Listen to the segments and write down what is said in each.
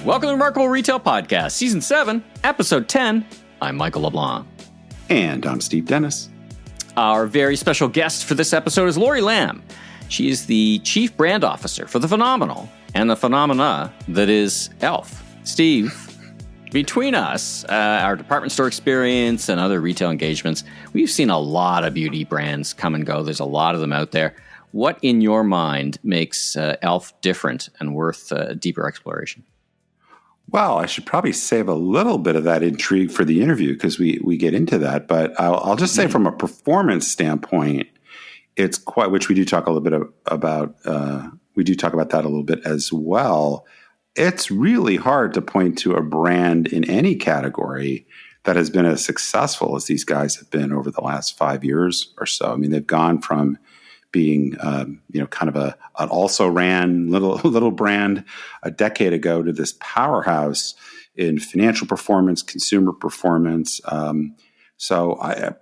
Welcome to Remarkable Retail Podcast, Season 7, Episode 10. I'm Michael LeBlanc. And I'm Steve Dennis. Our very special guest for this episode is Laurie Lam. She is the Chief Brand Officer for the phenomenal and the phenomena that is E.l.f. Steve, between us, our department store experience and other retail engagements, we've seen a lot of beauty brands come and go. There's a lot of them out there. What, in your mind, makes E.l.f. different and worth deeper exploration? Well, I should probably save a little bit of that intrigue for the interview because we get into that. But I'll just say from a performance standpoint, it's quite, which we do talk a little bit about. We do talk about that a little bit as well. It's really hard to point to a brand in any category that has been as successful as these guys have been over the last 5 years or so. I mean, they've gone from being, kind of an also-ran little brand a decade ago to this powerhouse in financial performance, consumer performance. So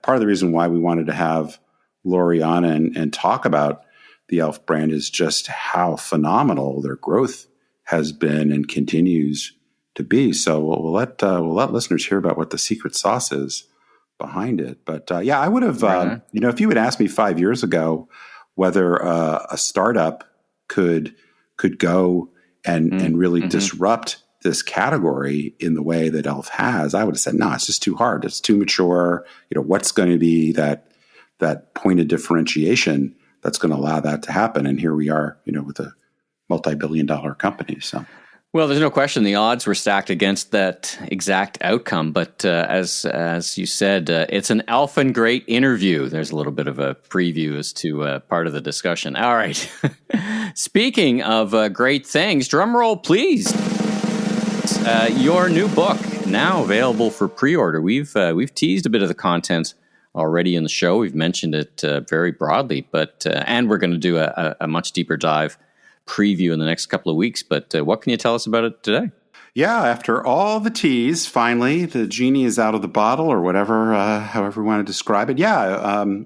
part of the reason why we wanted to have Laurie on and talk about the E.l.f. brand is just how phenomenal their growth has been and continues to be. So we'll let listeners hear about what the secret sauce is behind it. But I would have, if you had asked me 5 years ago whether a startup could go and really disrupt this category in the way that E.l.f. has, I would have said, no, it's just too hard. It's too mature. What's going to be that point of differentiation that's going to allow that to happen? And here we are, with a multi-billion-dollar company. So. Well, there's no question the odds were stacked against that exact outcome. But as you said, it's an E.l.f. and great interview. There's a little bit of a preview as to part of the discussion. All right. Speaking of great things, drum roll, please. Your new book now available for pre-order. We've teased a bit of the content already in the show. We've mentioned it very broadly, but and we're going to do a much deeper dive preview in the next couple of weeks, but what can you tell us about it today? Yeah, after all the tease, finally, the genie is out of the bottle or whatever, however we want to describe it. The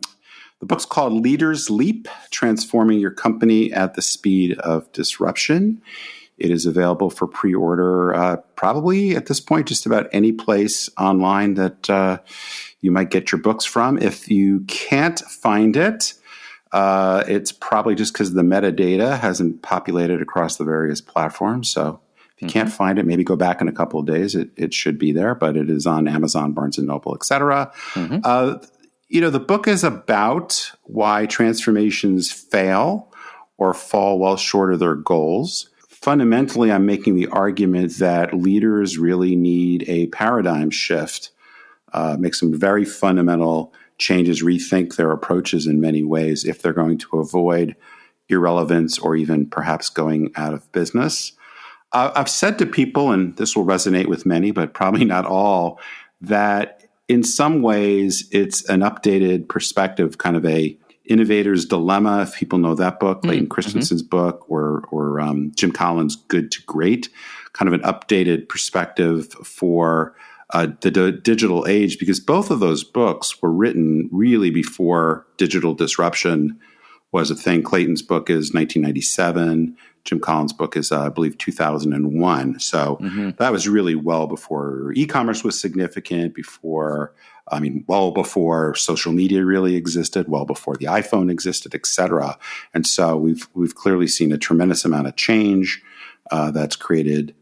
book's called Leaders Leap, Transforming Your Company at the Speed of Disruption. It is available for pre-order probably at this point just about any place online that you might get your books from. If you can't find it, it's probably just because the metadata hasn't populated across the various platforms. So if you can't find it, maybe go back in a couple of days. It should be there, but it is on Amazon, Barnes & Noble, et cetera. The book is about why transformations fail or fall well short of their goals. Fundamentally, I'm making the argument that leaders really need a paradigm shift, make some very fundamental changes, rethink their approaches in many ways if they're going to avoid irrelevance or even perhaps going out of business. I've said to people, and this will resonate with many, but probably not all, that in some ways it's an updated perspective, kind of a innovator's dilemma, if people know that book, Clayton Christensen's book, or Jim Collins' Good to Great, kind of an updated perspective for the digital age, because both of those books were written really before digital disruption was a thing. Clayton's book is 1997. Jim Collins' book is, I believe, 2001. So that was really well before e-commerce was significant, well before social media really existed, well before the iPhone existed, et cetera. And so we've clearly seen a tremendous amount of change that's created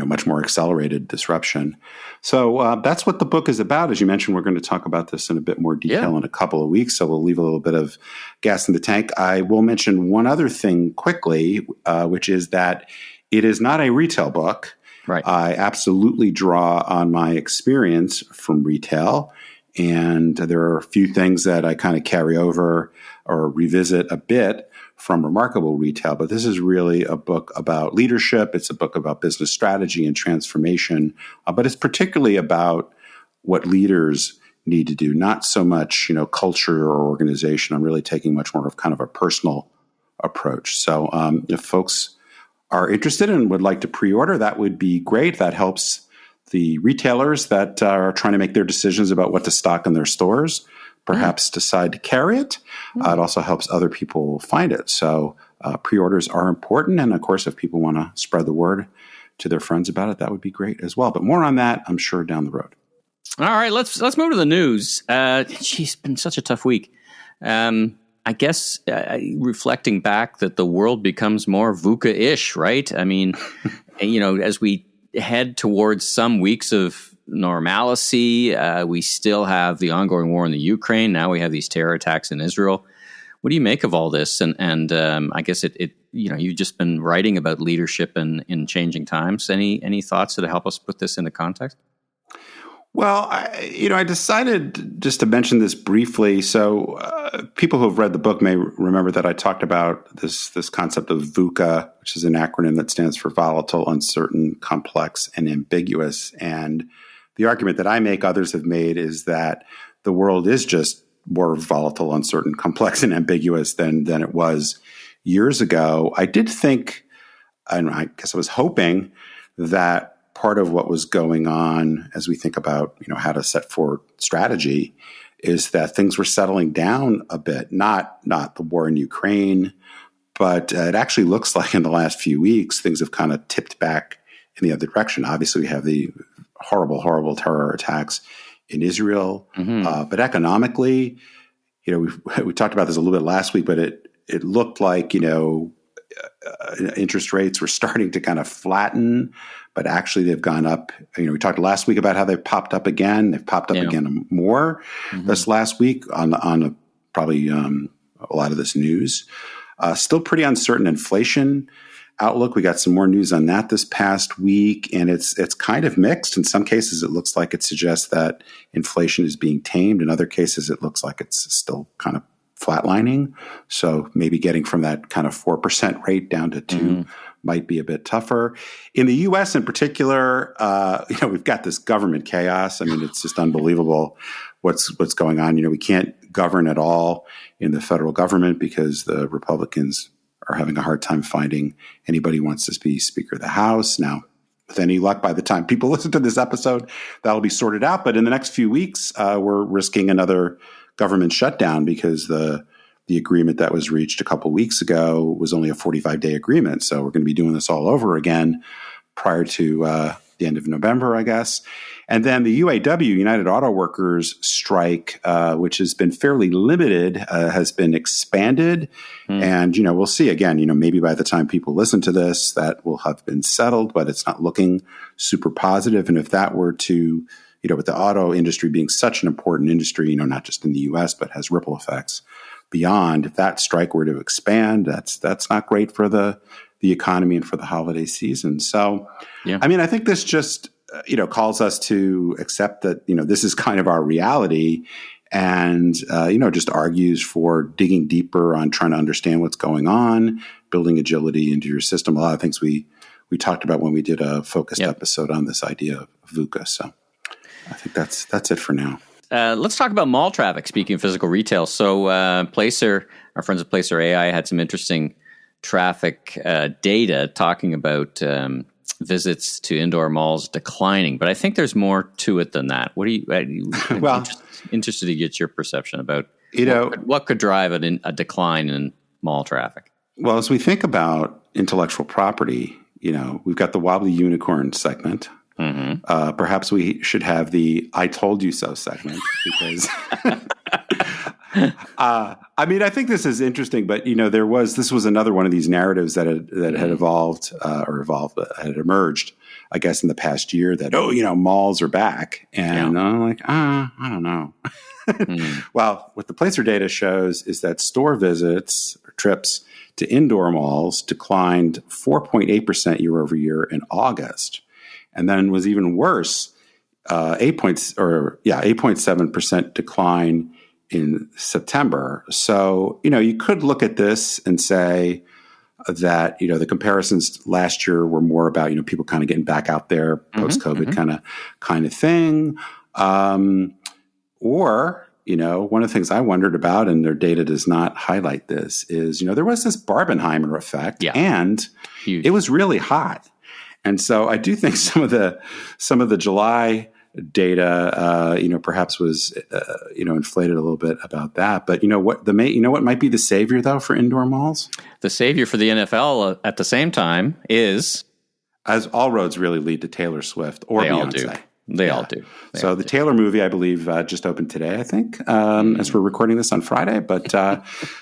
much more accelerated disruption. So that's what the book is about. As you mentioned, we're going to talk about this in a bit more detail in a couple of weeks. So we'll leave a little bit of gas in the tank. I will mention one other thing quickly, which is that it is not a retail book. Right. I absolutely draw on my experience from retail. And there are a few things that I kind of carry over or revisit a bit from Remarkable Retail, but this is really a book about leadership. It's a book about business strategy and transformation, but it's particularly about what leaders need to do, not so much, culture or organization. I'm really taking much more of kind of a personal approach. So if folks are interested and would like to pre-order, that would be great. That helps the retailers that are trying to make their decisions about what to stock in their stores perhaps decide to carry it. It also helps other people find it. So pre-orders are important. And of course, if people want to spread the word, to their friends about it, that would be great as well. But more on that, I'm sure, down the road. All right, let's move to the news. It's been such a tough week. I guess reflecting back that the world becomes more VUCA-ish, right? I mean, as we head towards some weeks of normalcy, we still have the ongoing war in the Ukraine. Now we have these terror attacks in Israel. What do you make of all this? And I guess you've just been writing about leadership in changing times. Any thoughts that help us put this into context? Well, I decided just to mention this briefly. So people who have read the book may remember that I talked about this concept of VUCA, which is an acronym that stands for volatile, uncertain, complex, and ambiguous. And the argument that I make, others have made, is that the world is just more volatile, uncertain, complex, and ambiguous than it was years ago. I did think, and I guess I was hoping, that part of what was going on as we think about, how to set forward strategy is that things were settling down a bit, not the war in Ukraine, but it actually looks like in the last few weeks, things have kind of tipped back in the other direction. Obviously, we have the horrible, horrible terror attacks in Israel, but economically, we talked about this a little bit last week, but it looked like, interest rates were starting to kind of flatten, but actually they've gone up. We talked last week about how they've popped up again. They've popped up again more this last week on probably a lot of this news. Still pretty uncertain inflation outlook. We got some more news on that this past week, and it's kind of mixed. In some cases, it looks like it suggests that inflation is being tamed. In other cases, it looks like it's still kind of flatlining. So maybe getting from that kind of 4% rate down to 2 might be a bit tougher. In the U.S. in particular, we've got this government chaos. I mean, it's just unbelievable what's going on. We can't govern at all in the federal government because the Republicans are having a hard time finding anybody who wants to be Speaker of the House. Now, with any luck, by the time people listen to this episode, that'll be sorted out. But in the next few weeks, we're risking another government shutdown because the agreement that was reached a couple weeks ago was only a 45-day agreement. So we're going to be doing this all over again prior to the end of November, I guess. And then the UAW, United Auto Workers strike, which has been fairly limited, has been expanded. And, we'll see again, maybe by the time people listen to this, that will have been settled, but it's not looking super positive. And if that were to, with the auto industry being such an important industry, not just in the U.S., but has ripple effects beyond, if that strike were to expand, that's not great for the economy and for the holiday season. So, I mean, I think this just, calls us to accept that, this is kind of our reality and, just argues for digging deeper on trying to understand what's going on, building agility into your system. A lot of things we talked about when we did a focused episode on this idea of VUCA. So I think that's it for now. Let's talk about mall traffic, speaking of physical retail. So Placer, our friends at Placer AI, had some interesting traffic data talking about visits to indoor malls declining. But I think there's more to it than that. What do you well, interested to get your perception about what could drive a decline in mall traffic? Well, as we think about intellectual property, we've got the wobbly unicorn segment. Perhaps we should have the "I told you so" segment because I think this is interesting. But this was another one of these narratives that had had emerged, I guess, in the past year. That malls are back, and I'm like, I don't know. Well, what the Placer data shows is that store visits or trips to indoor malls declined 4.8% year over year in August. And then was even worse, 8.7% decline in September. So, you could look at this and say that, the comparisons last year were more about, people kind of getting back out there post-COVID kind of thing. Or, one of the things I wondered about, and their data does not highlight this, is, there was this Barbenheimer effect and Huge. It was really hot. And so I do think some of the July data, perhaps was, inflated a little bit about that. But what might be the savior though for indoor malls? The savior for the NFL at the same time is As all roads really lead to Taylor Swift or They Beyonce. all do. They all do. So the Taylor movie, I believe, just opened today, I think, as we're recording this on Friday. But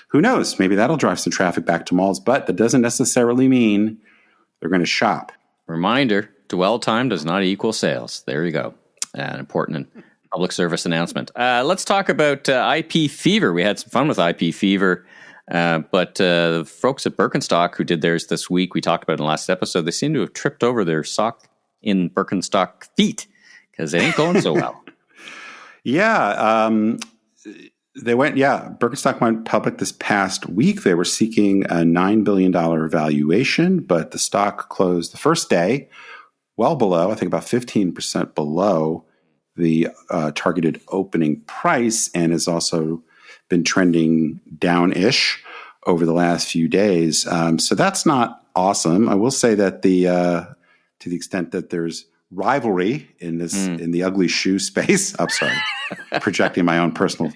who knows? Maybe that'll drive some traffic back to malls. But that doesn't necessarily mean they're going to shop. Reminder, dwell time does not equal sales. There you go. An important public service announcement. Let's talk about IP Fever. We had some fun with IP Fever. But the folks at Birkenstock who did theirs this week, we talked about in the last episode, they seem to have tripped over their sock in Birkenstock feet because it ain't going so well. Birkenstock went public this past week. They were seeking a $9 billion valuation, but the stock closed the first day well below, I think about 15% below the targeted opening price, and has also been trending down-ish over the last few days. So that's not awesome. I will say that to the extent that there's rivalry in the ugly shoe space. I'm sorry, projecting my own personal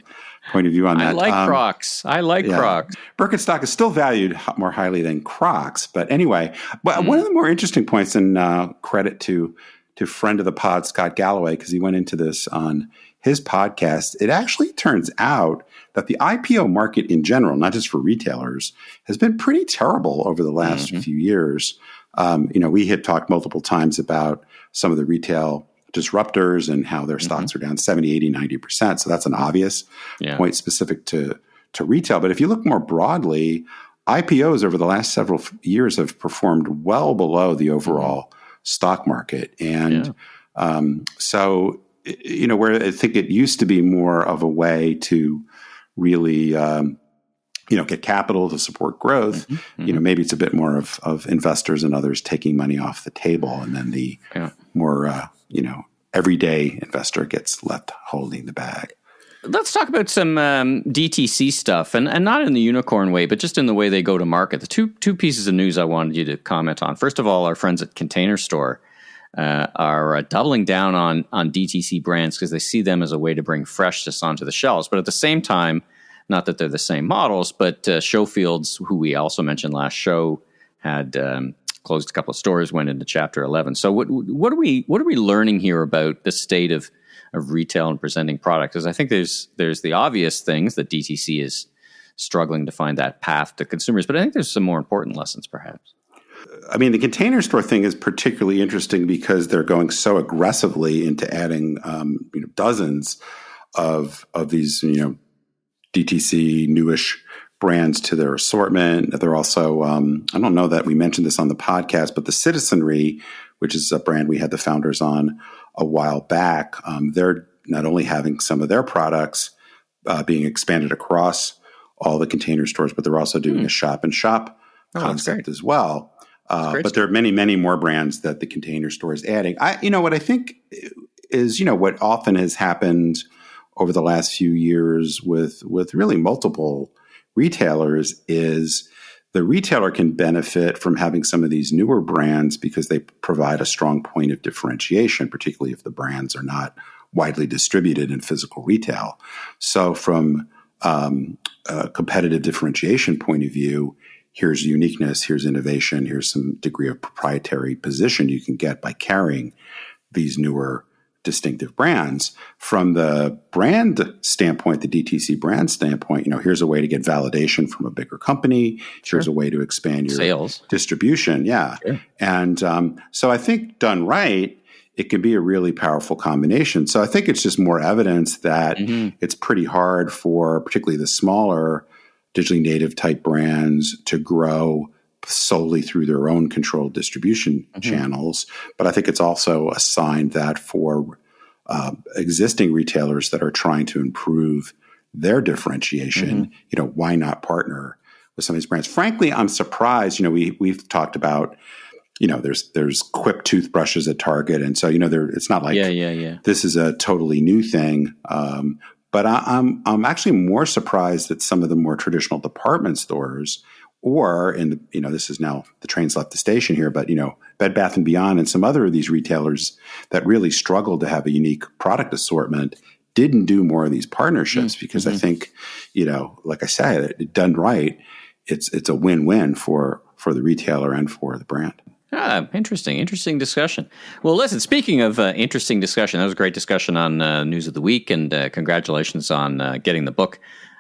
point of view on that. I like Crocs. Crocs. Birkenstock is still valued more highly than Crocs. But anyway, one of the more interesting points, and credit to friend of the pod, Scott Galloway, because he went into this on his podcast, it actually turns out that the IPO market in general, not just for retailers, has been pretty terrible over the last few years. We had talked multiple times about some of the retail disruptors and how their stocks are down 70, 80, 90%. So that's an obvious point specific to retail. But if you look more broadly, IPOs over the last several years have performed well below the overall stock market. And so, where I think it used to be more of a way to really, get capital to support growth, maybe it's a bit more of investors and others taking money off the table. And then the more, everyday investor gets left holding the bag. Let's talk about some DTC stuff, and not in the unicorn way, but just in the way they go to market. The two pieces of news I wanted you to comment on. First of all, our friends at Container Store are doubling down on DTC brands because they see them as a way to bring freshness onto the shelves. But at the same time, not that they're the same models, but Showfields, who we also mentioned last show, had closed a couple of stores, went into Chapter 11. So what are we learning here about the state of retail and presenting products? Because I think there's the obvious things that DTC is struggling to find that path to consumers, but I think there's some more important lessons, perhaps. I mean, the Container Store thing is particularly interesting because they're going so aggressively into adding, dozens of these, DTC newish brands to their assortment. They're also, I don't know that we mentioned this on the podcast, but the Citizenry, which is a brand we had the founders on a while back, they're not only having some of their products being expanded across all the Container Stores, but they're also doing a shop-in-shop concept as well. But there are many, many more brands that the Container Store is adding. What I think is, what often has happened over the last few years with really multiple retailers is the retailer can benefit from having some of these newer brands because they provide a strong point of differentiation, particularly if the brands are not widely distributed in physical retail. So from a competitive differentiation point of view, here's uniqueness, here's innovation, here's some degree of proprietary position you can get by carrying these newer distinctive brands. From the brand standpoint, the DTC brand standpoint, here's a way to get validation from a bigger company. Here's a way to expand your sales distribution. Yeah. Sure. And so I think done right, it can be a really powerful combination. So I think it's just more evidence that it's pretty hard for particularly the smaller digitally native type brands to grow solely through their own controlled distribution channels. But I think it's also a sign that for existing retailers that are trying to improve their differentiation, why not partner with some of these brands? Frankly, I'm surprised. We've talked about, there's Quip toothbrushes at Target, and so it's not like this is a totally new thing. But I'm actually more surprised that some of the more traditional department stores, or this is now the train's left the station here, but Bed Bath & Beyond and some other of these retailers that really struggled to have a unique product assortment didn't do more of these partnerships because I think, like I said, done right, it's a win-win for the retailer and for the brand. Interesting discussion. Well, listen, speaking of interesting discussion, that was a great discussion on News of the Week, and congratulations on getting the book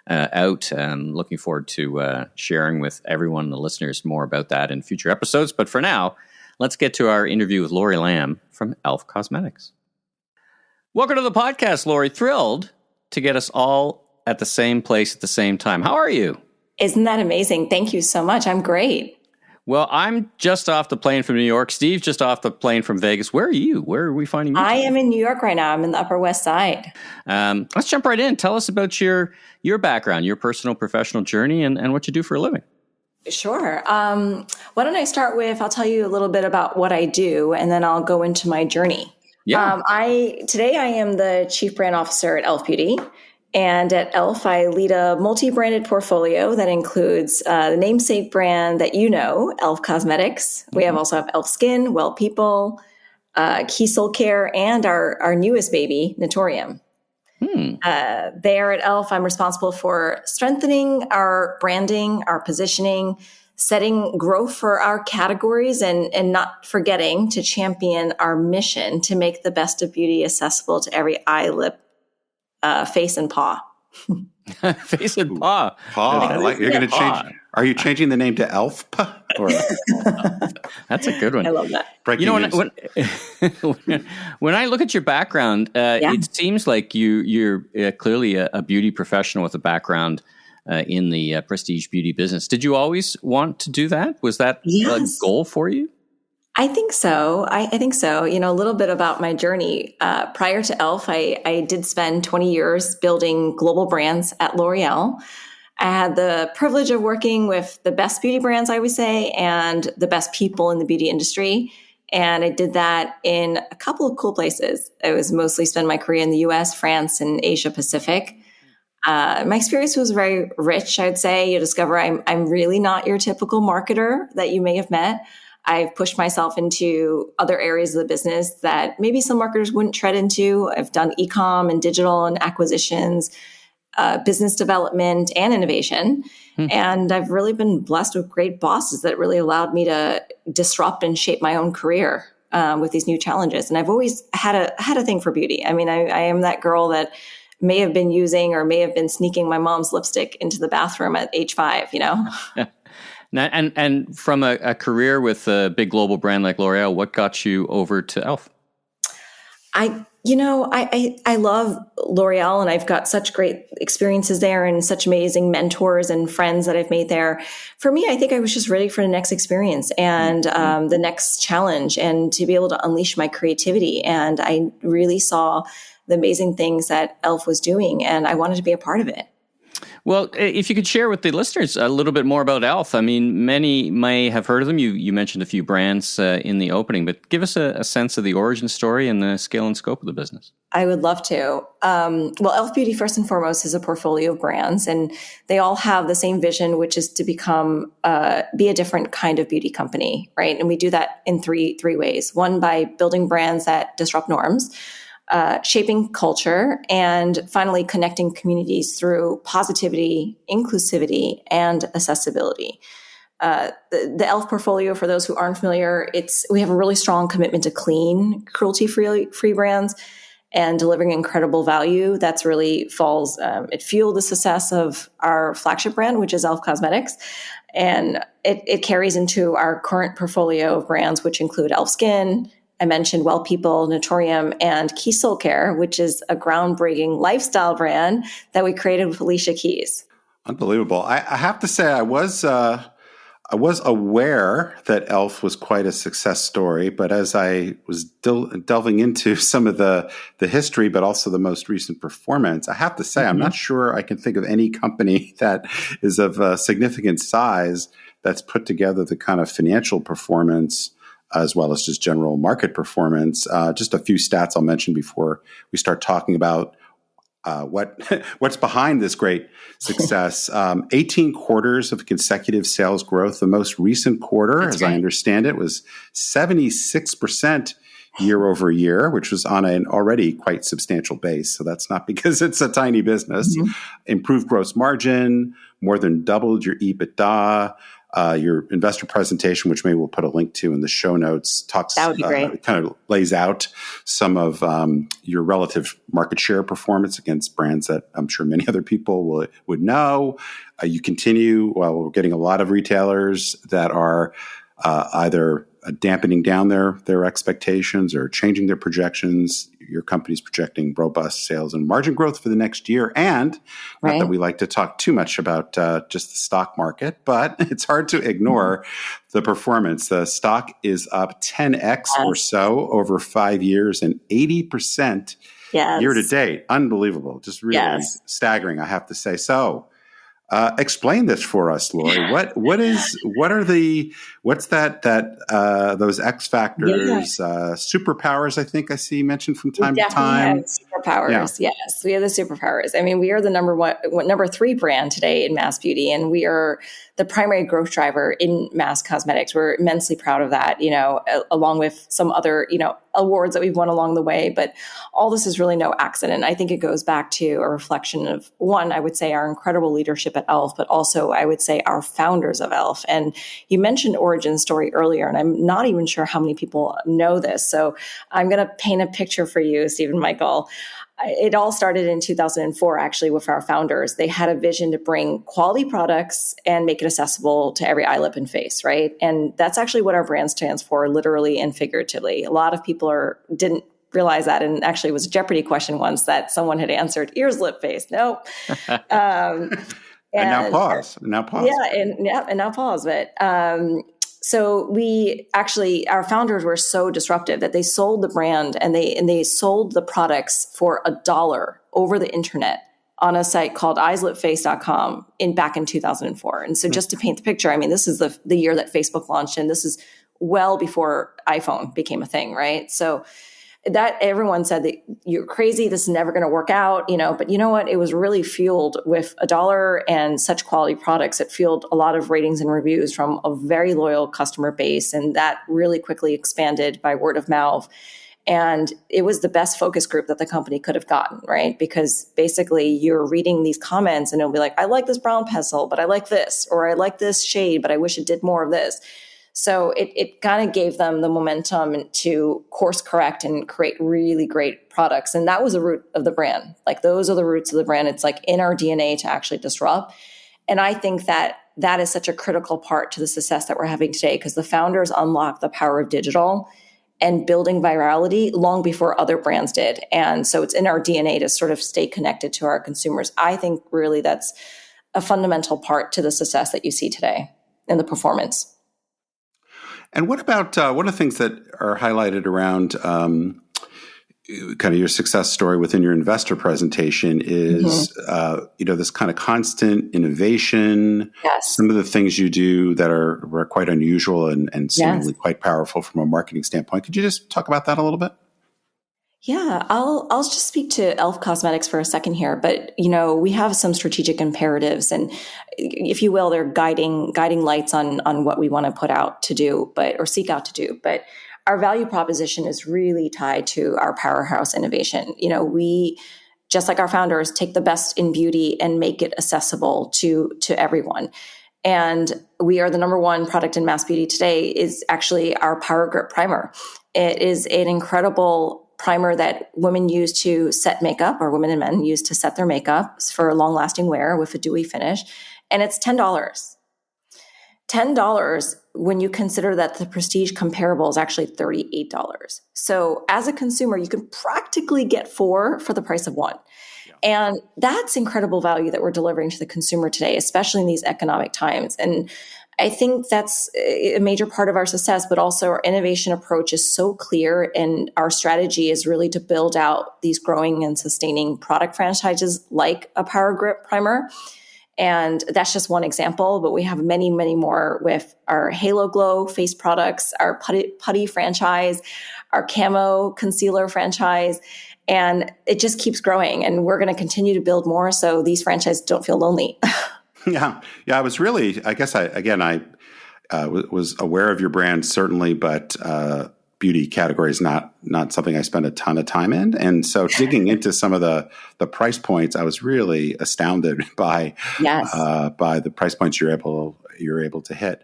out. Looking forward to sharing with everyone, the listeners, more about that in future episodes. But for now, let's get to our interview with Laurie Lam from e.l.f. Cosmetics. Welcome to the podcast, Laurie. Thrilled to get us all at the same place at the same time. How are you? Isn't that amazing? Thank you so much. I'm great. Well, I'm just off the plane from New York. Steve's just off the plane from Vegas. Where are you? Where are we finding you? I am in New York right now. I'm in the Upper West Side. Let's jump right in. Tell us about your background, your personal, professional journey, and what you do for a living. Sure. Why don't I start with, I'll tell you a little bit about what I do, and then I'll go into my journey. Yeah. Today I am the Chief Brand Officer at e.l.f. Beauty. And at e.l.f., I lead a multi-branded portfolio that includes the namesake brand that you know, e.l.f. Cosmetics. We also have e.l.f. Skin, Well People, Keys Soulcare, and our newest baby, Naturium. There at e.l.f., I'm responsible for strengthening our branding, our positioning, setting growth for our categories, and not forgetting to champion our mission to make the best of beauty accessible to every eye, lip, face and paw. Face and paw. Paw. You're going to change. Are you changing the name to e.l.f.? Or that's a good one. I love that. Breaking news. When I look at your background, it seems like you're clearly a beauty professional with a background in the prestige beauty business. Did you always want to do that? Was that a goal for you? I think so. I think so. You know, a little bit about my journey. Prior to e.l.f., I did spend 20 years building global brands at L'Oreal. I had the privilege of working with the best beauty brands, I would say, and the best people in the beauty industry. And I did that in a couple of cool places. I was mostly spent my career in the US, France, and Asia Pacific. My experience was very rich, I would say. You discover I'm really not your typical marketer that you may have met. I've pushed myself into other areas of the business that maybe some marketers wouldn't tread into. I've done e-com and digital and acquisitions, business development and innovation. And I've really been blessed with great bosses that really allowed me to disrupt and shape my own career with these new challenges. And I've always had a thing for beauty. I mean, I am that girl that may have been using or may have been sneaking my mom's lipstick into the bathroom at age 5, you know? Now, and from a career with a big global brand like L'Oreal, what got you over to e.l.f.? I love L'Oreal, and I've got such great experiences there and such amazing mentors and friends that I've made there. For me, I think I was just ready for the next experience and the next challenge, and to be able to unleash my creativity. And I really saw the amazing things that e.l.f. was doing, and I wanted to be a part of it. Well, if you could share with the listeners a little bit more about e.l.f. I mean, many may have heard of them. You mentioned a few brands in the opening, but give us a sense of the origin story and the scale and scope of the business. I would love to. Well, e.l.f. Beauty, first and foremost, is a portfolio of brands, and they all have the same vision, which is to be a different kind of beauty company, right? And we do that in three ways. One, by building brands that disrupt norms, shaping culture, and finally connecting communities through positivity, inclusivity, and accessibility. The e.l.f. portfolio, for those who aren't familiar, we have a really strong commitment to clean, cruelty-free brands and delivering incredible value. That's really it fueled the success of our flagship brand, which is e.l.f. Cosmetics. And it carries into our current portfolio of brands, which include e.l.f. Skin, I mentioned Well People, Naturium, and Keys Soulcare, which is a groundbreaking lifestyle brand that we created with Alicia Keys. Unbelievable. I have to say, I was aware that e.l.f. was quite a success story, but as I was delving into some of the history, but also the most recent performance, I have to say, I'm not sure I can think of any company that is of significant size that's put together the kind of financial performance as well as just general market performance. Just a few stats I'll mention before we start talking about what's behind this great success. 18 quarters of consecutive sales growth. The most recent quarter, I understand it, was 76% year over year, which was on an already quite substantial base. So that's not because it's a tiny business. Improved gross margin, more than doubled your EBITDA. Your investor presentation, which maybe we'll put a link to in the show notes, talks, that would be great. Kind of lays out some of your relative market share performance against brands that I'm sure many other people would know. You continue, we're getting a lot of retailers that are either dampening down their expectations or changing their projections. Your company's projecting robust sales and margin growth for the next year. And not that we like to talk too much about just the stock market, but it's hard to ignore the performance. The stock is up 10x or so over 5 years and 80% year to date. Unbelievable. Just really staggering, I have to say. So explain this for us, Laurie. What's those X factors, superpowers? I think I see mentioned from time to time. Have superpowers. Yeah. Yes, we have the superpowers. I mean, we are the number 3 brand today in mass beauty, and we are the primary growth driver in mass cosmetics. We're immensely proud of that, along with some other, awards that we've won along the way. But all this is really no accident. I think it goes back to a reflection of, one, I would say our incredible leadership at e.l.f., but also I would say our founders of e.l.f. And you mentioned origin story earlier, and I'm not even sure how many people know this. So I'm going to paint a picture for you, Stephen Michael. It all started in 2004, actually, with our founders. They had a vision to bring quality products and make it accessible to every eye, lip, and face, right? And that's actually what our brand stands for, literally and figuratively. A lot of people didn't realize that, and actually it was a Jeopardy question once that someone had answered, ears, lip, face. Nope. And now pause. Yeah, and now pause. But so our founders were so disruptive that they sold the brand and they sold the products for $1 over the internet on a site called eyeslipface.com back in 2004. And so just to paint the picture, I mean, this is the year that Facebook launched, and this is well before iPhone became a thing, right? So that everyone said that you're crazy, this is never going to work out, but you know what? It was really fueled with $1 and such quality products. It fueled a lot of ratings and reviews from a very loyal customer base. And that really quickly expanded by word of mouth. And it was the best focus group that the company could have gotten, right? Because basically you're reading these comments and it'll be like, I like this brown pencil, but I like this, or I like this shade, but I wish it did more of this. So it kind of gave them the momentum to course correct and create really great products. And that was the root of the brand. Like, those are the roots of the brand. It's like in our DNA to actually disrupt. And I think that is such a critical part to the success that we're having today, because the founders unlocked the power of digital and building virality long before other brands did. And so it's in our DNA to sort of stay connected to our consumers. I think really that's a fundamental part to the success that you see today in the performance. And what about one of the things that are highlighted around kind of your success story within your investor presentation is, this kind of constant innovation, some of the things you do that are quite unusual and seemingly quite powerful from a marketing standpoint. Could you just talk about that a little bit? Yeah, I'll just speak to e.l.f. Cosmetics for a second here, but we have some strategic imperatives, and if you will, they're guiding lights on what we want to put out to do, or seek out to do. But our value proposition is really tied to our powerhouse innovation. We, just like our founders, take the best in beauty and make it accessible to everyone. And we are the number 1 product in mass beauty today is actually our Power Grip Primer. It is an incredible primer that women use to set makeup, or women and men use to set their makeup for long-lasting wear with a dewy finish. And it's $10. $10 when you consider that the prestige comparable is actually $38. So as a consumer, you can practically get 4 for the price of 1. Yeah. And that's incredible value that we're delivering to the consumer today, especially in these economic times. And I think that's a major part of our success, but also our innovation approach is so clear, and our strategy is really to build out these growing and sustaining product franchises like a Power Grip Primer. And that's just one example, but we have many, many more with our Halo Glow face products, our Putty franchise, our Camo Concealer franchise, and it just keeps growing, and we're going to continue to build more so these franchises don't feel lonely. Yeah. I was really, I guess I was aware of your brand certainly, but beauty category is not something I spend a ton of time in. And so digging into some of the price points, I was really astounded by the price points you're able you're able to hit.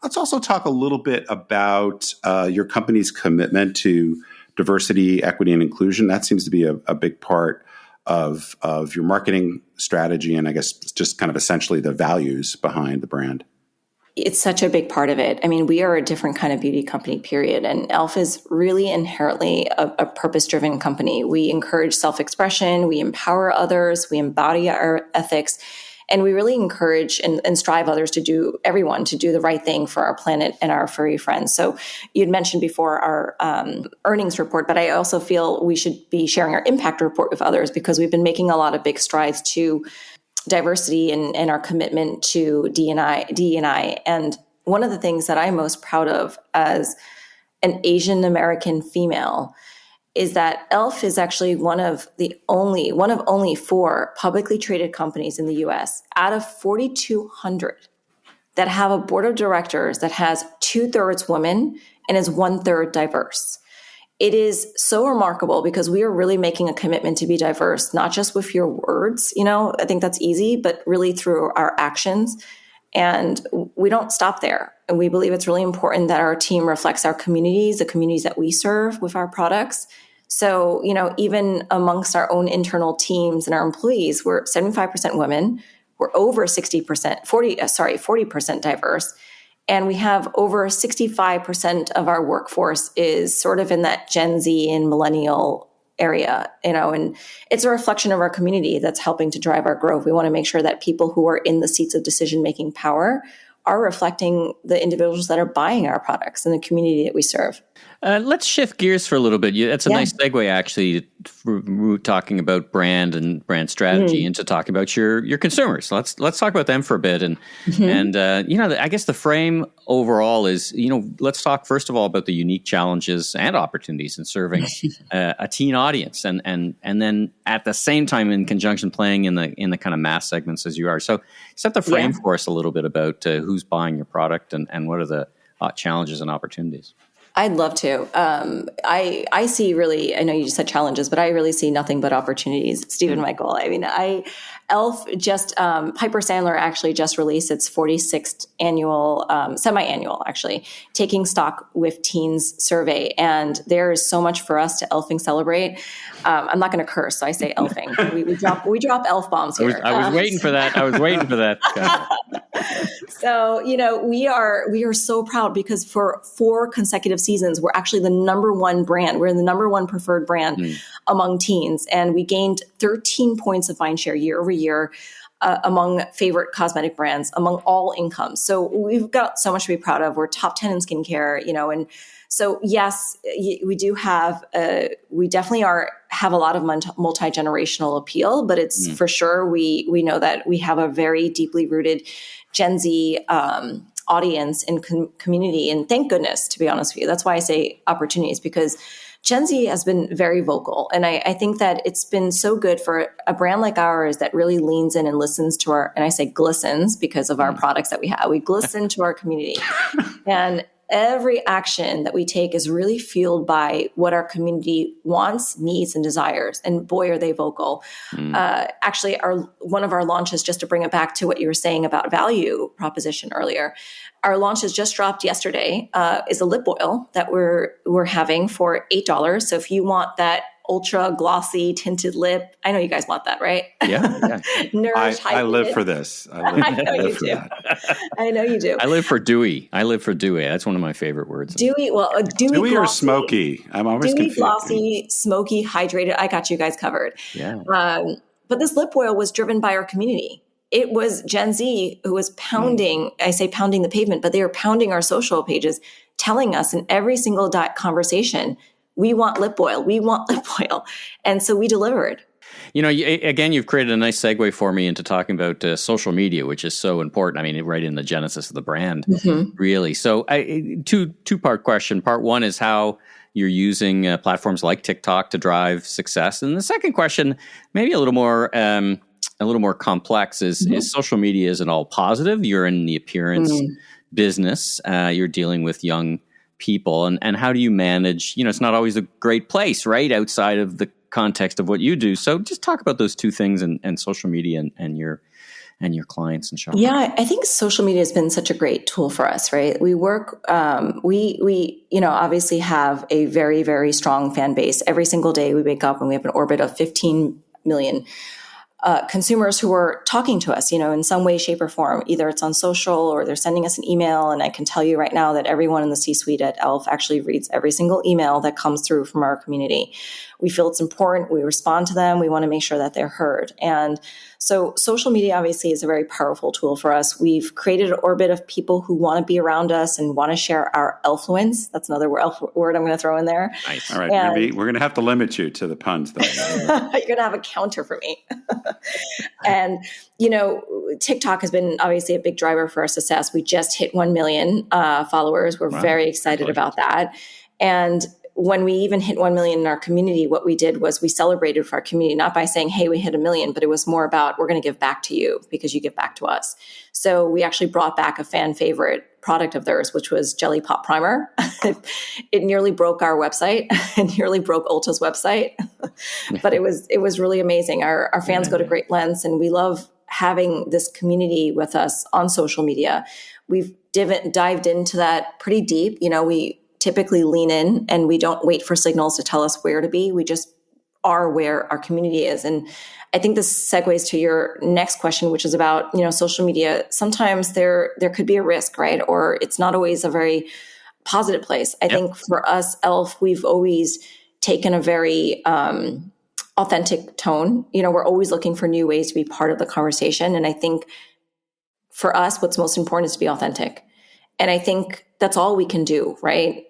Let's also talk a little bit about your company's commitment to diversity, equity, and inclusion. That seems to be a big part of your marketing strategy, and I guess just kind of essentially the values behind the brand. It's such a big part of it. I mean, we are a different kind of beauty company, period. And e.l.f. is really inherently a purpose-driven company. We encourage self-expression, we empower others, we embody our ethics, and we really encourage and strive everyone to do the right thing for our planet and our furry friends. So you'd mentioned before our earnings report, but I also feel we should be sharing our impact report with others because we've been making a lot of big strides to diversity and our commitment to DEI. And one of the things that I'm most proud of as an Asian American female is that e.l.f. is actually one of only 4 publicly traded companies in the US out of 4,200 that have a board of directors that has 2/3 women and is 1/3 diverse. It is so remarkable because we are really making a commitment to be diverse, not just with your words. I think that's easy, but really through our actions. And we don't stop there. And we believe it's really important that our team reflects our communities, the communities that we serve with our products. So, even amongst our own internal teams and our employees, we're 75% women. We're over 40% diverse. And we have over 65% of our workforce is sort of in that Gen Z and millennial area, and it's a reflection of our community that's helping to drive our growth. We want to make sure that people who are in the seats of decision-making power are reflecting the individuals that are buying our products and the community that we serve. Let's shift gears for a little bit. That's a nice segue, actually, for talking about brand and brand strategy into talking about your consumers. Let's talk about them for a bit. And I guess the frame overall is, let's talk first of all about the unique challenges and opportunities in serving a teen audience, and then at the same time, in conjunction, playing in the kind of mass segments as you are. So set the frame for us a little bit about who's buying your product and what are the challenges and opportunities. I'd love to. I see really, I know you just said challenges, but I really see nothing but opportunities, Stephen Michael. I mean, e.l.f. Piper Sandler actually just released its 46th annual, semi-annual actually, Taking Stock with Teens survey. And there is so much for us to e.l.f.ing celebrate. I'm not going to curse, so I say e.l.f.ing. We drop e.l.f. bombs here. I was waiting for that. So, we are so proud because for 4 consecutive seasons, we're actually the number one brand. We're the number one preferred brand among teens. And we gained 13 points of mind share year over year among favorite cosmetic brands, among all incomes. So we've got so much to be proud of. We're top 10 in skincare, and so yes, we do have, we definitely have a lot of multi-generational appeal, but it's for sure, we know that we have a very deeply rooted Gen Z audience and community. And thank goodness, to be honest with you. That's why I say opportunities, because Gen Z has been very vocal. And I think that it's been so good for a brand like ours that really leans in and listens to and I say glistens because of our products that we have. We glisten to our community. And every action that we take is really fueled by what our community wants, needs, and desires. And boy, are they vocal. Actually, one of our launches, just to bring it back to what you were saying about value proposition earlier, our launch has just dropped yesterday, is a lip oil that we're having for $8. So if you want that ultra glossy tinted lip, I know you guys want that, right? Yeah. Nourished, I live for this. I know you do. I know you do. I live for dewy. That's one of my favorite words. Dewy Dewy glossy, or smoky? I'm always dewy, confused. glossy, smoky, hydrated. I got you guys covered. Yeah. But this lip oil was driven by our community. It was Gen Z who was pounding, I say pounding the pavement, but they were pounding our social pages, telling us in every single conversation, we want lip oil. We want lip oil. And so we delivered. Again, you've created a nice segue for me into talking about social media, which is so important. I mean, right in the genesis of the brand, really. So two-part question. Part one is how you're using platforms like TikTok to drive success. And the second question, maybe a little more complex, is social media isn't all positive. You're in the appearance business. You're dealing with young people, and how do you manage, it's not always a great place, right, outside of the context of what you do. So just talk about those two things and social media and your your clients and shoppers? Yeah, I think social media has been such a great tool for us, right? We work, we obviously have a very, very strong fan base. Every single day we wake up and we have an orbit of 15 million consumers who are talking to us, in some way, shape, or form. Either it's on social or they're sending us an email. And I can tell you right now that everyone in the C-suite at e.l.f. actually reads every single email that comes through from our community. We feel it's important. We respond to them. We want to make sure that they're heard. And so social media obviously is a very powerful tool for us. We've created an orbit of people who want to be around us and want to share our e.l.fluence. That's another word I'm going to throw in there. Nice. All right. We're going to have to limit you to the puns, though. You're going to have a counter for me. And, TikTok has been obviously a big driver for our success. We just hit 1 million followers. We're very excited about that. And when we even hit 1 million in our community, what we did was we celebrated for our community, not by saying, hey, we hit 1 million, but it was more about, we're going to give back to you because you give back to us. So we actually brought back a fan favorite product of theirs, which was Jelly Pop Primer. It nearly broke our website. It nearly broke Ulta's website, but it was really amazing. Our fans go to great lengths, and we love having this community with us on social media. We've dived into that pretty deep. We typically lean in and we don't wait for signals to tell us where to be. We just are where our community is. And I think this segues to your next question, which is about, social media. Sometimes there could be a risk, right? Or it's not always a very positive place. I think for us, e.l.f., we've always taken a very authentic tone. We're always looking for new ways to be part of the conversation. And I think for us, what's most important is to be authentic. And I think that's all we can do, right?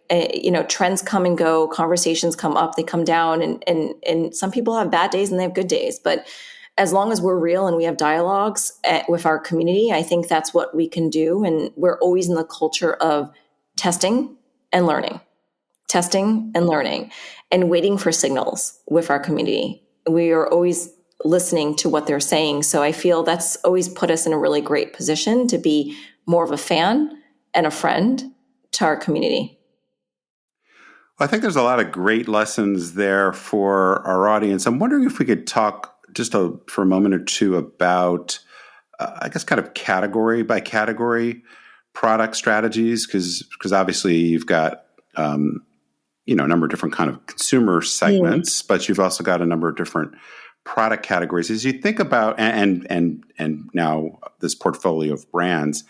Trends come and go, conversations come up, they come down, and some people have bad days and they have good days. But as long as we're real and we have dialogues with our community, I think that's what we can do. And we're always in the culture of testing and learning, and waiting for signals with our community. We are always listening to what they're saying. So I feel that's always put us in a really great position to be more of a fan and a friend to our community. Well, I think there's a lot of great lessons there for our audience. I'm wondering if we could talk just for a moment or two about, I guess, kind of category by category product strategies, because obviously you've got, a number of different kind of consumer segments, but you've also got a number of different product categories. As you think about, and now this portfolio of brands,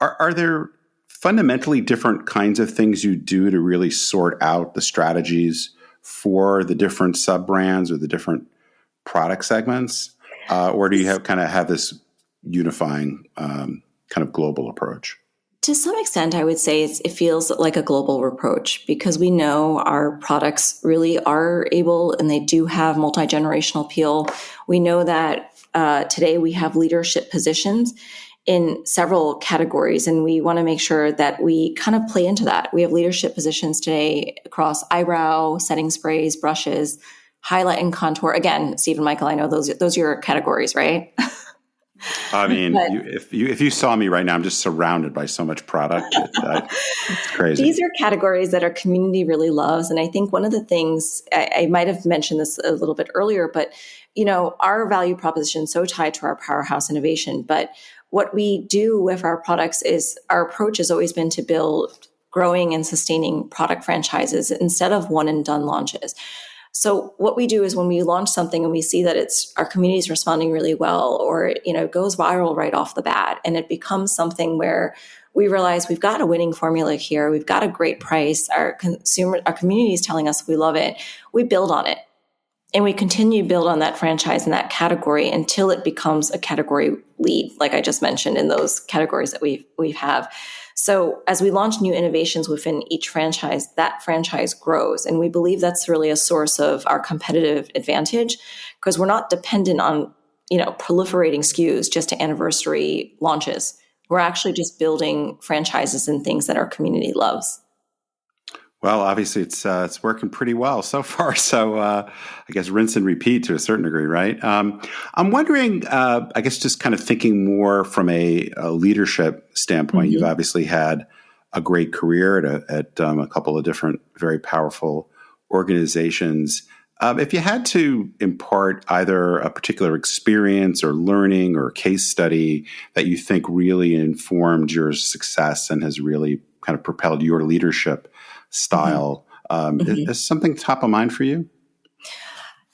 are there fundamentally different kinds of things you do to really sort out the strategies for the different sub-brands or the different product segments? Or do you have this unifying kind of global approach? To some extent, I would say it feels like a global approach, because we know our products really are able, and they do have multi-generational appeal. We know that today we have leadership positions in several categories, and we want to make sure that we kind of play into that. We have leadership positions today across eyebrow, setting sprays, brushes, highlight and contour. Again, Steve and Michael, I know those are your categories, right? I mean, if you saw me right now, I'm just surrounded by so much product. It's crazy. These are categories that our community really loves. And I think one of the things, I might have mentioned this a little bit earlier, but our value proposition is so tied to our powerhouse innovation. But what we do with our products is our approach has always been to build growing and sustaining product franchises instead of one and done launches. So what we do is when we launch something and we see that our community is responding really well, or it goes viral right off the bat, and it becomes something where we realize we've got a winning formula here, we've got a great price, our community is telling us we love it, we build on it. And we continue to build on that franchise in that category until it becomes a category lead, like I just mentioned, in those categories that we have. So as we launch new innovations within each franchise, that franchise grows. And we believe that's really a source of our competitive advantage, because we're not dependent on, proliferating SKUs just to anniversary launches. We're actually just building franchises and things that our community loves. Well, obviously it's working pretty well so far. So I guess rinse and repeat to a certain degree, right? I'm wondering, I guess just kind of thinking more from a leadership standpoint. Mm-hmm. You've obviously had a great career at a couple of different very powerful organizations. If you had to impart either a particular experience or learning or case study that you think really informed your success and has really kind of propelled your leadership style, is something top of mind for you?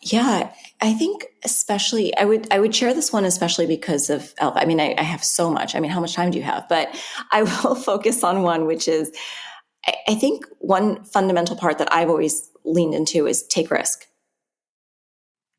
Yeah, I think especially I would share this one especially because of e.l.f. I mean, I have so much. I mean, how much time do you have? But I will focus on one, which is I think one fundamental part that I've always leaned into is take risk.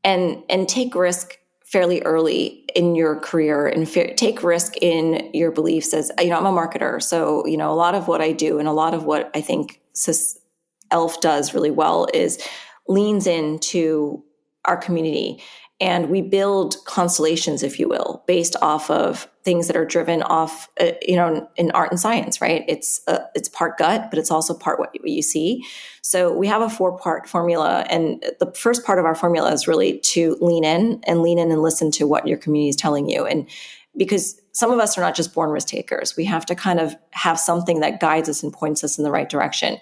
And take risk fairly early in your career and take risk in your beliefs as, I'm a marketer. So, a lot of what I do and a lot of what I think e.l.f. does really well is leans into our community. And we build constellations, if you will, based off of things that are driven off, in art and science, right? It's part gut, but it's also part what you see. So we have a 4-part formula. And the first part of our formula is really to lean in and listen to what your community is telling you. And because some of us are not just born risk takers, we have to kind of have something that guides us and points us in the right direction.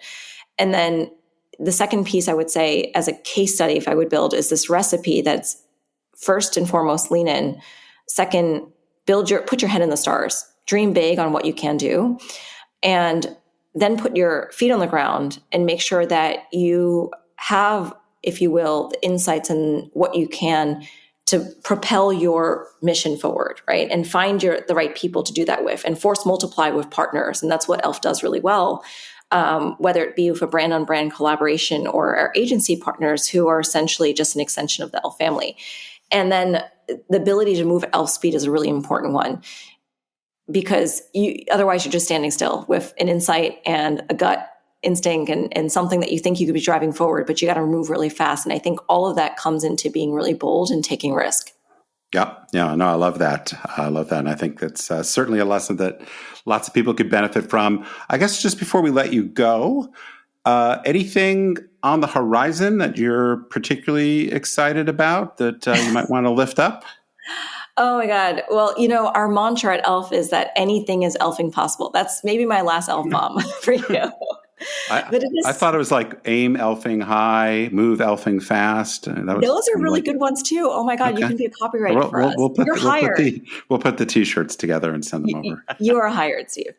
And then the second piece I would say as a case study, if I would build, is this recipe that's first and foremost, lean in. Second, put your head in the stars, dream big on what you can do, and then put your feet on the ground and make sure that you have, if you will, the insights and what you can to propel your mission forward, right? And find the right people to do that with, and force multiply with partners. And that's what e.l.f. does really well. Whether it be with a brand-on-brand collaboration or our agency partners who are essentially just an extension of the e.l.f. family. And then the ability to move at e.l.f. speed is a really important one, because otherwise you're just standing still with an insight and a gut instinct and something that you think you could be driving forward, but you got to move really fast. And I think all of that comes into being really bold and taking risk. Yeah. No, I love that. And I think that's certainly a lesson that lots of people could benefit from. I guess just before we let you go, anything on the horizon that you're particularly excited about that you might want to lift up? Oh my God. Well, our mantra at e.l.f. is that anything is e.l.f.ing possible. That's maybe my last e.l.f. bomb for you. I thought it was like aim e.l.f.ing high, move e.l.f.ing fast. Those are really good ones too. Oh my God, okay. You can be a copywriter for us. You're hired. We'll put the t-shirts together and send them over. You are hired, Steve.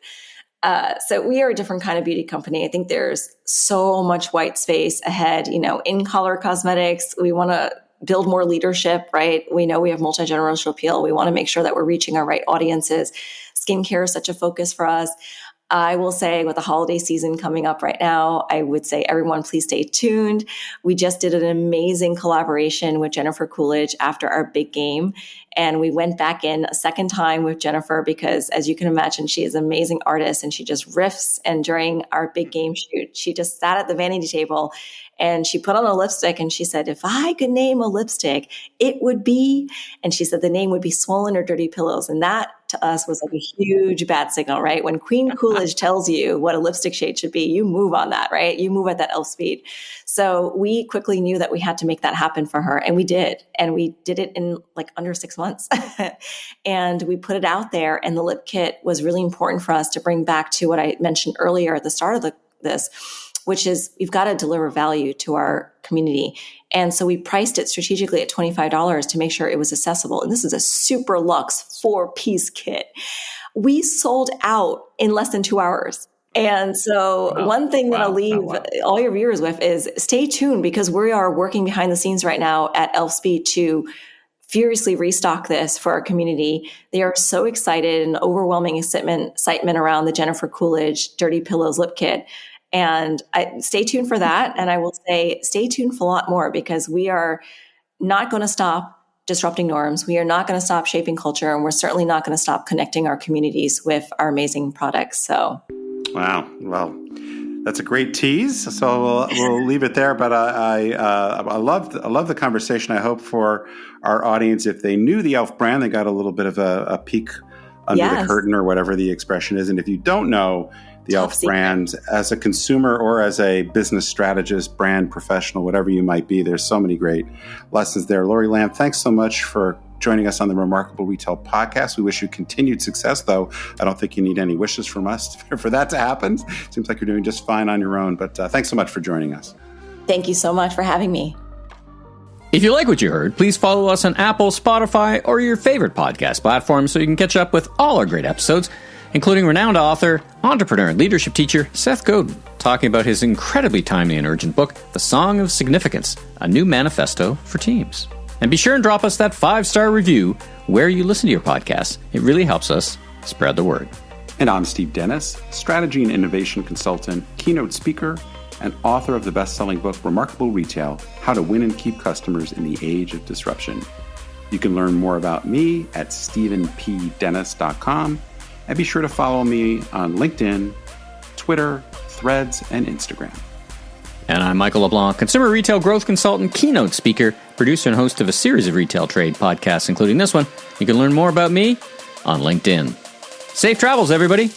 So we are a different kind of beauty company. I think there's so much white space ahead, in color cosmetics. We want to build more leadership, right? We know we have multi-generational appeal. We want to make sure that we're reaching our right audiences. Skincare is such a focus for us. I will say with the holiday season coming up right now, I would say everyone please stay tuned. We just did an amazing collaboration with Jennifer Coolidge after our big game. And we went back in a second time with Jennifer because, as you can imagine, she is an amazing artist and she just riffs. And during our big game shoot, she just sat at the vanity table and she put on a lipstick and she said, if I could name a lipstick, it would be, and she said the name would be Swollen or Dirty Pillows. And that to us was like a huge bat signal, right? When Queen Coolidge tells you what a lipstick shade should be, you move on that, right? You move at that e.l.f. speed. So we quickly knew that we had to make that happen for her. And we did. And we did it in like under 6 months. And we put it out there. And the lip kit was really important for us to bring back to what I mentioned earlier at the start of this, which is we've got to deliver value to our community. And so we priced it strategically at $25 to make sure it was accessible. And this is a super luxe 4-piece kit. We sold out in less than 2 hours. And so one thing that I'll leave all your viewers with is stay tuned, because we are working behind the scenes right now at e.l.f. Speed to furiously restock this for our community. They are so excited and overwhelming excitement around the Jennifer Coolidge Dirty Pillows lip kit. And stay tuned for that. And I will say, stay tuned for a lot more, because we are not going to stop disrupting norms. We are not going to stop shaping culture. And we're certainly not going to stop connecting our communities with our amazing products. So, wow. Well, that's a great tease. So we'll leave it there. But I love the conversation. I hope for our audience, if they knew the e.l.f. brand, they got a little bit of a peek under the curtain, or whatever the expression is. And if you don't know the e.l.f. brand, as a consumer or as a business strategist, brand professional, whatever you might be, there's so many great lessons there. Laurie Lam, thanks so much for joining us on the Remarkable Retail Podcast. We wish you continued success, though I don't think you need any wishes from us for that to happen. Seems like you're doing just fine on your own. But thanks so much for joining us. Thank you so much for having me. If you like what you heard, please follow us on Apple, Spotify, or your favorite podcast platform so you can catch up with all our great episodes, including renowned author, entrepreneur, and leadership teacher Seth Godin, talking about his incredibly timely and urgent book, The Song of Significance, a new manifesto for teams. And be sure and drop us that 5-star review where you listen to your podcasts. It really helps us spread the word. And I'm Steve Dennis, strategy and innovation consultant, keynote speaker, and author of the best-selling book, Remarkable Retail, How to Win and Keep Customers in the Age of Disruption. You can learn more about me at stephenpdennis.com, and be sure to follow me on LinkedIn, Twitter, Threads, and Instagram. And I'm Michael LeBlanc, consumer retail growth consultant, keynote speaker, producer, and host of a series of retail trade podcasts, including this one. You can learn more about me on LinkedIn. Safe travels, everybody.